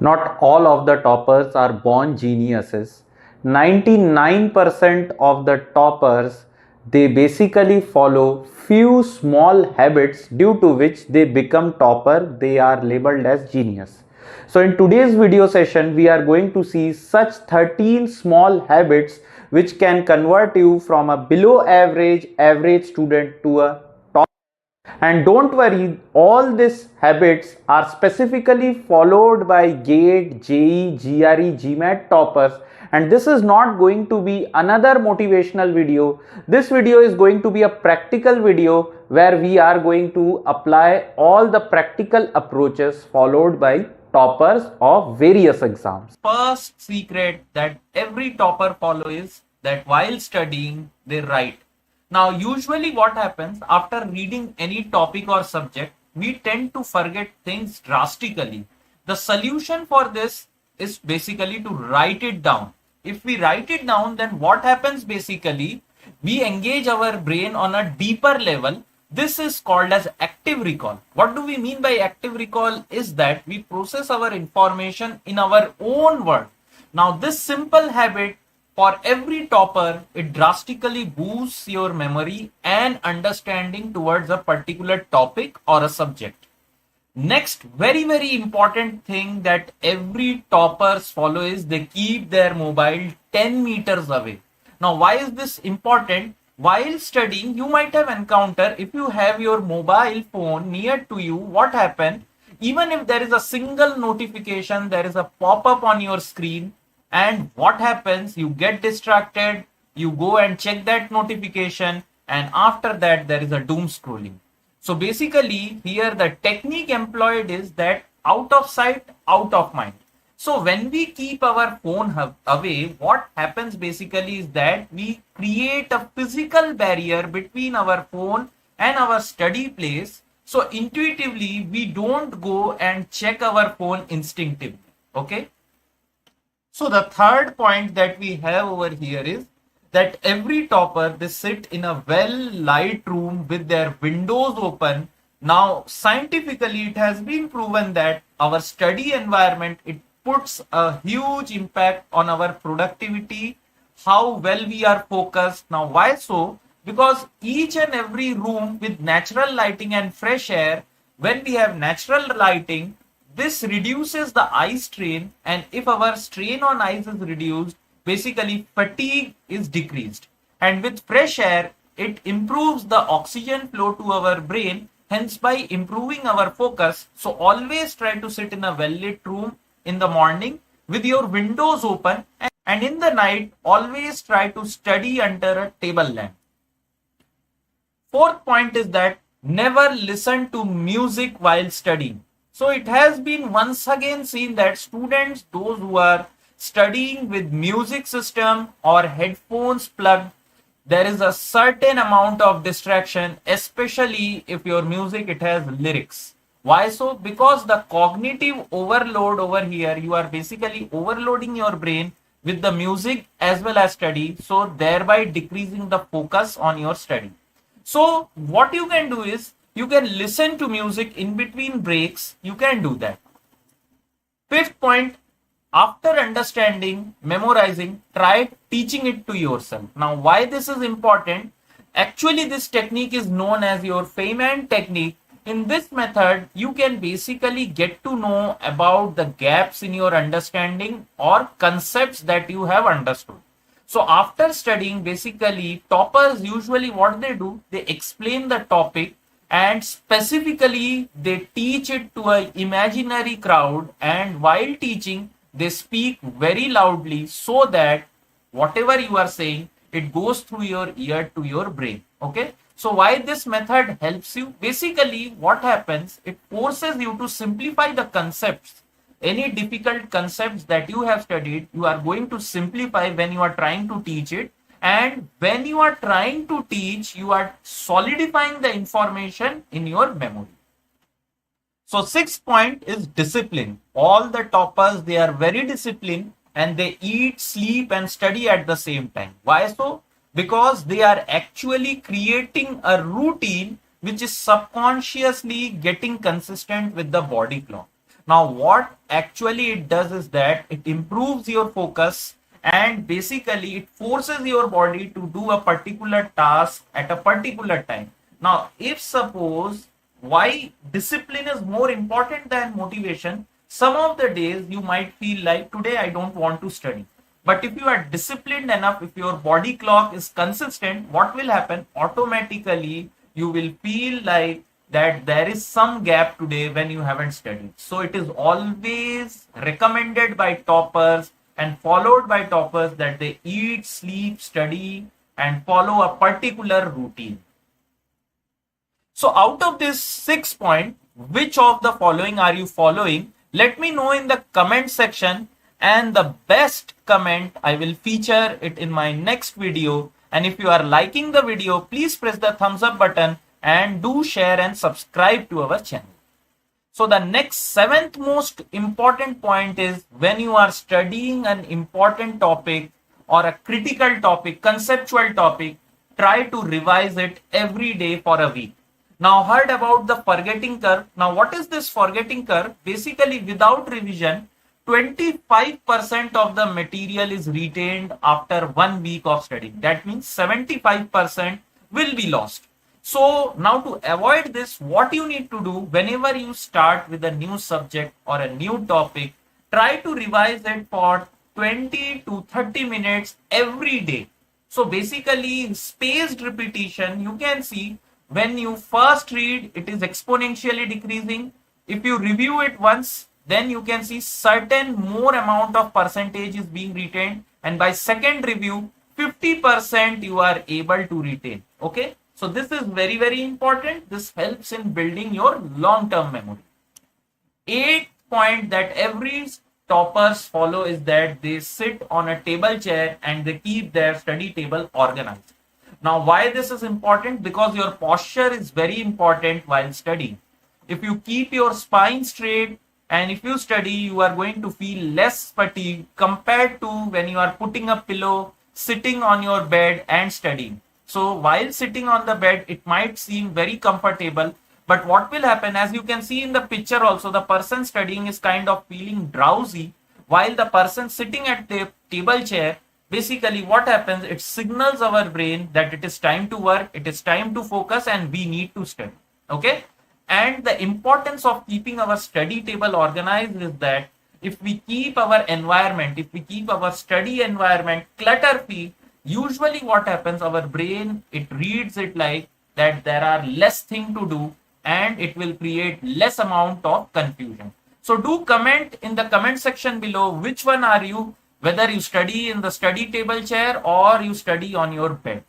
Not all of the toppers are born geniuses. 99% of the toppers, they basically follow few small habits due to which they become topper. They are labeled as genius. So in today's video session, we are going to see such 13 small habits which can convert you from a below average student to a top. And don't worry, all these habits are specifically followed by GATE, JEE, GRE, GMAT toppers. And this is not going to be another motivational video. This video is going to be a practical video where we are going to apply all the practical approaches followed by toppers of various exams. First secret that every topper follows is that while studying, they write. Now, usually what happens after reading any topic or subject, we tend to forget things drastically. The solution for this is basically to write it down. If we write it down, then what happens basically, we engage our brain on a deeper level. This is called as active recall. What do we mean by active recall is that we process our information in our own words. Now, this simple habit for every topper, it drastically boosts your memory and understanding towards a particular topic or a subject. Next, very important thing that every toppers follow is they keep their mobile 10 meters away. Now, why is this important? While studying, you might have encountered if you have your mobile phone near to you, what happens? Even if there is a single notification, there is a pop-up on your screen, and what happens? You get distracted, you go and check that notification, and after that, there is a doom scrolling. So basically, here the technique employed is that out of sight, out of mind. So when we keep our phone away, what happens basically is that we create a physical barrier between our phone and our study place. So intuitively, we don't go and check our phone instinctively. Okay. So the third point that we have over here is that every topper, they sit in a well light room with their windows open. Now, scientifically, it has been proven that our study environment, it puts a huge impact on our productivity, how well we are focused. Now, why so? Because each and every room with natural lighting and fresh air, when we have natural lighting, this reduces the eye strain, and if our strain on eyes is reduced, basically fatigue is decreased. And with fresh air, it improves the oxygen flow to our brain, hence by improving our focus. So always try to sit in a well-lit room in the morning with your windows open, and in the night, always try to study under a table lamp. Fourth point is that never listen to music while studying. So it has been once again seen that students, those who are studying with music system or headphones plugged, there is a certain amount of distraction, especially if your music, it has lyrics. Why so? Because the cognitive overload over here, you are basically overloading your brain with the music as well as study, so thereby decreasing the focus on your study. So what you can do is, you can listen to music in between breaks. You can do that. Fifth point, after understanding, memorizing, try teaching it to yourself. Now, why this is important? Actually, this technique is known as your Feynman technique. In this method, you can basically get to know about the gaps in your understanding or concepts that you have understood. So after studying, basically, toppers usually what they do, they explain the topic, and specifically they teach it to an imaginary crowd, and while teaching they speak very loudly so that whatever you are saying, it goes through your ear to your brain. Okay, so why this method helps you? Basically what happens, it forces you to simplify the concepts. Any difficult concepts that you have studied, you are going to simplify when you are trying to teach it. And when you are trying to teach, you are solidifying the information in your memory. So sixth point is discipline. All the toppers, they are very disciplined, and they eat, sleep and study at the same time. Why so? Because they are actually creating a routine which is subconsciously getting consistent with the body clock. Now, what actually it does is that it improves your focus, and basically it forces your body to do a particular task at a particular time. Now, if suppose why discipline is more important than motivation, some of the days you might feel like today I don't want to study. But if you are disciplined enough, if your body clock is consistent, what will happen? Automatically, you will feel like that there is some gap today when you haven't studied. So it is always recommended by toppers and followed by toppers that they eat, sleep, study, and follow a particular routine. So out of this 6 point, which of the following are you following? Let me know in the comment section, and the best comment I will feature it in my next video. And if you are liking the video, please press the thumbs up button and do share and subscribe to our channel. So the next 7th most important point is when you are studying an important topic or a critical topic, conceptual topic, try to revise it every day for a week. Now, heard about the forgetting curve. Now, what is this forgetting curve? Basically, without revision, 25% of the material is retained after 1 week of studying. That means 75% will be lost. So now to avoid this, what you need to do whenever you start with a new subject or a new topic, try to revise it for 20 to 30 minutes every day. So basically, spaced repetition, you can see when you first read, it is exponentially decreasing. If you review it once, then you can see certain more amount of percentage is being retained, and by second review 50% you are able to retain. Okay, so this is very important. This helps in building your long-term memory. 8th point that every toppers follow is that they sit on a table chair and they keep their study table organized. Now, why this is important? Because your posture is very important while studying. If you keep your spine straight and if you study, you are going to feel less fatigue compared to when you are putting a pillow, sitting on your bed and studying. So while sitting on the bed, it might seem very comfortable, but what will happen, as you can see in the picture also, the person studying is kind of feeling drowsy, while the person sitting at the table chair, basically what happens, it signals our brain that it is time to work, it is time to focus, and we need to study. Okay. And the importance of keeping our study table organized is that if we keep our environment, if we keep our study environment clutter free, usually what happens, our brain, it reads it like that there are less things to do and it will create less amount of confusion. So do comment in the comment section below which one are you, whether you study in the study table chair or you study on your bed.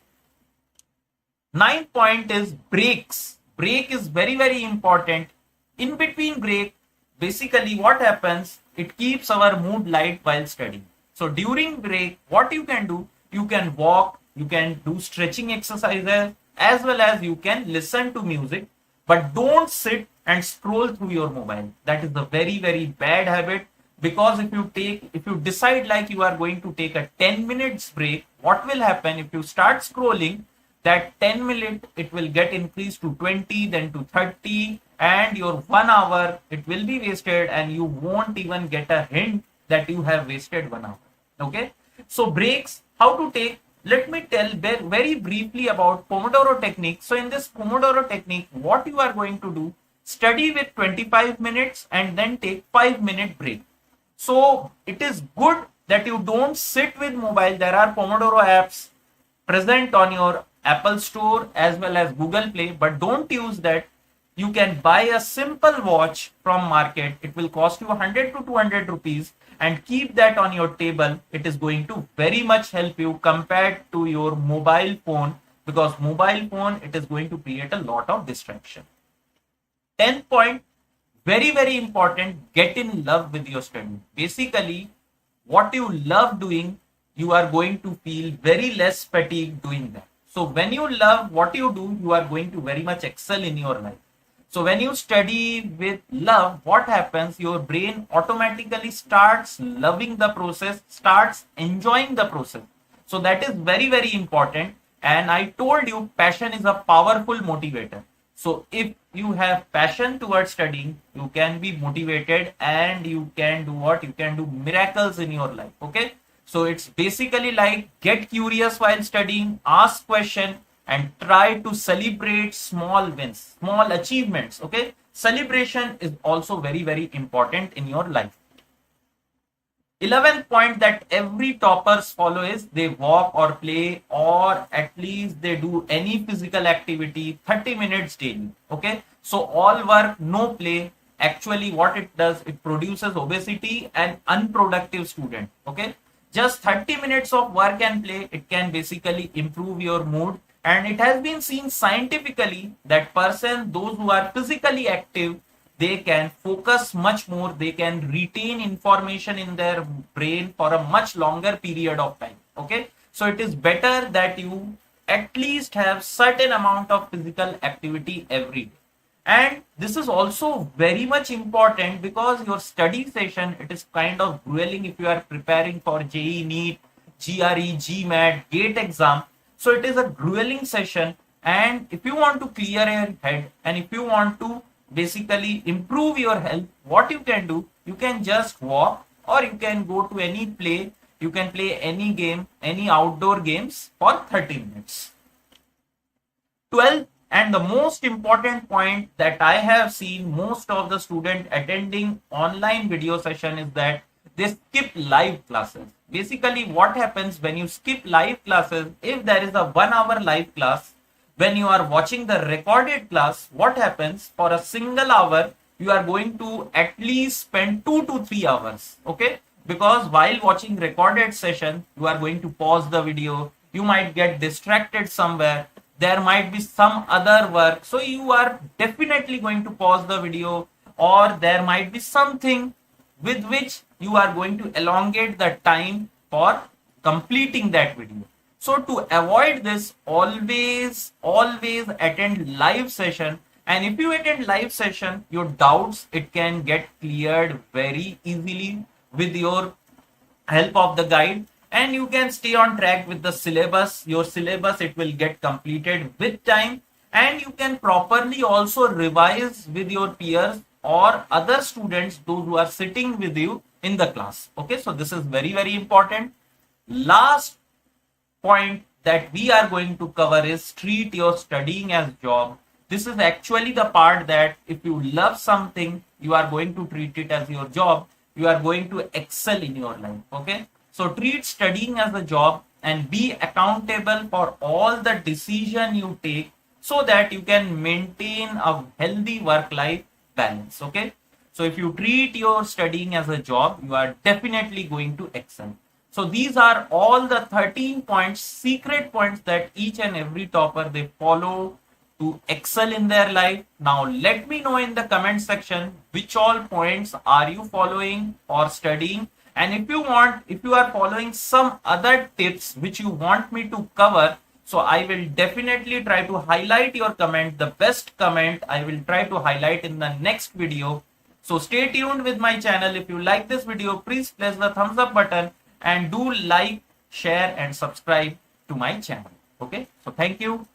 9th point is breaks. Break is very important. In between break, basically what happens, it keeps our mood light while studying. So during break, what you can do, you can walk, you can do stretching exercises, as well as you can listen to music, but don't sit and scroll through your mobile. That is a very bad habit, because if you decide like you are going to take a 10 minutes break, what will happen if you start scrolling, that 10 minutes it will get increased to 20, then to 30, and your 1 hour it will be wasted and you won't even get a hint that you have wasted 1 hour. Okay, so breaks, how to take, let me tell very briefly about Pomodoro technique. So in this Pomodoro technique, what you are going to do, study with 25 minutes and then take 5-minute break. So it is good that you don't sit with mobile. There are Pomodoro apps present on your Apple Store as well as Google Play, but don't use that. You can buy a simple watch from market. It will cost you 100 to 200 rupees, and keep that on your table. It is going to very much help you compared to your mobile phone, because mobile phone, it is going to create a lot of distraction. 10th point, very important, get in love with your study. Basically, what you love doing, you are going to feel very less fatigue doing that. So when you love what you do, you are going to very much excel in your life. So when you study with love, what happens? Your brain automatically starts loving the process, starts enjoying the process. So that is very important. And I told you, passion is a powerful motivator. So if you have passion towards studying, you can be motivated and you can do what? You can do miracles in your life. Okay. So it's basically like get curious while studying, ask question and try to celebrate small wins, small achievements. Okay. Celebration is also very, very important in your life. 11th point that every toppers follow is they walk or play or at least they do any physical activity 30 minutes daily. Okay. So all work, no play. Actually what it does, it produces obesity and unproductive student. Okay. Just 30 minutes of work and play, it can basically improve your mood. And it has been seen scientifically that those who are physically active, they can focus much more, they can retain information in their brain for a much longer period of time. Okay. So it is better that you at least have certain amount of physical activity every day. And this is also very much important because your study session, it is kind of grueling if you are preparing for JEE NEET, GRE, GMAT, GATE exam. So it is a grueling session. And if you want to clear your head and if you want to basically improve your health, what you can do, you can just walk or you can go to any play. You can play any game, any outdoor games for 30 minutes. 12th and the most important point that I have seen most of the student attending online video session is that they skip live classes. Basically what happens when you skip live classes, if there is a 1 hour live class, when you are watching the recorded class, what happens for a single hour, you are going to at least spend 2 to 3 hours. Okay. Because while watching recorded session, you are going to pause the video. You might get distracted somewhere. There might be some other work. So you are definitely going to pause the video or there might be something with which you are going to elongate the time for completing that video. So to avoid this, always attend live session. And if you attend live session, your doubts, it can get cleared very easily with your help of the guide. And you can stay on track with the syllabus. Your syllabus, it will get completed with time. And you can properly also revise with your peers or other students, those who are sitting with you in the class. Okay, so this is very, very important. Last point that we are going to cover is treat your studying as job. This is actually the part that if you love something, you are going to treat it as your job. You are going to excel in your life. Okay. So treat studying as a job and be accountable for all the decision you take so that you can maintain a healthy work-life balance. Okay. So if you treat your studying as a job, you are definitely going to excel. So these are all the 13 points, secret points that each and every topper they follow to excel in their life. Now let me know in the comment section which all points are you following or studying. And if you are following some other tips which you want me to cover, so I will definitely try to highlight your comment. The best comment I will try to highlight in the next video. So stay tuned with my channel. If you like this video, please press the thumbs up button and do like, share and subscribe to my channel. Okay. So thank you.